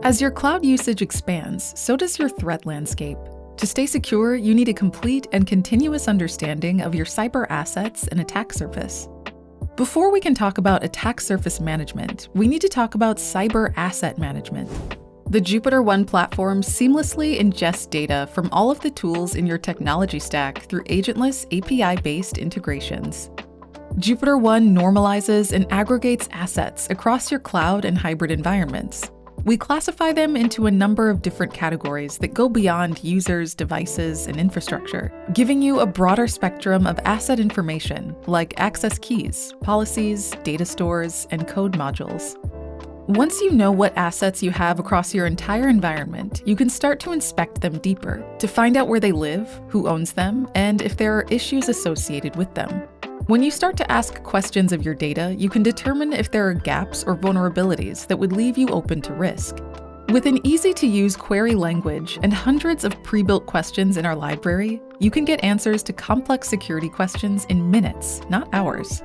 As your cloud usage expands, so does your threat landscape. To stay secure, you need a complete and continuous understanding of your cyber assets and attack surface. Before we can talk about attack surface management, we need to talk about cyber asset management. The JupiterOne platform seamlessly ingests data from all of the tools in your technology stack through agentless API-based integrations. JupiterOne normalizes and aggregates assets across your cloud and hybrid environments. We classify them into a number of different categories that go beyond users, devices, and infrastructure, giving you a broader spectrum of asset information like access keys, policies, data stores, and code modules. Once you know what assets you have across your entire environment, you can start to inspect them deeper to find out where they live, who owns them, and if there are issues associated with them. When you start to ask questions of your data, you can determine if there are gaps or vulnerabilities that would leave you open to risk. With an easy-to-use query language and hundreds of pre-built questions in our library, you can get answers to complex security questions in minutes, not hours.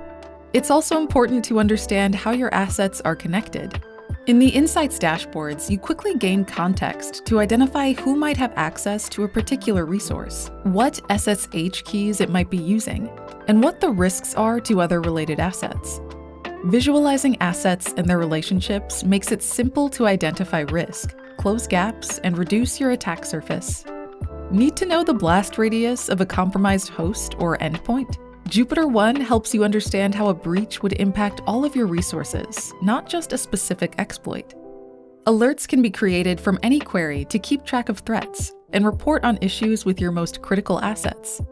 It's also important to understand how your assets are connected. In the Insights dashboards, you quickly gain context to identify who might have access to a particular resource, what SSH keys it might be using, and what the risks are to other related assets. Visualizing assets and their relationships makes it simple to identify risk, close gaps, and reduce your attack surface. Need to know the blast radius of a compromised host or endpoint? JupiterOne helps you understand how a breach would impact all of your resources, not just a specific exploit. Alerts can be created from any query to keep track of threats and report on issues with your most critical assets.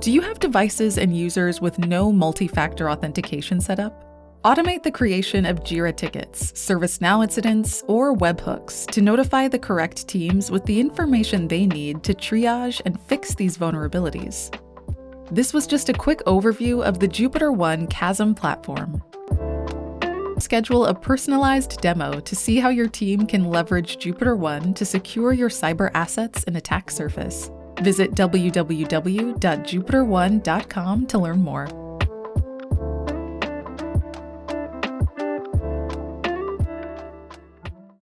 Do you have devices and users with no multi-factor authentication setup? Automate the creation of Jira tickets, ServiceNow incidents, or webhooks to notify the correct teams with the information they need to triage and fix these vulnerabilities. This was just a quick overview of the JupiterOne Chasm platform. Schedule a personalized demo to see how your team can leverage JupiterOne to secure your cyber assets and attack surface. Visit www.jupiterone.com to learn more.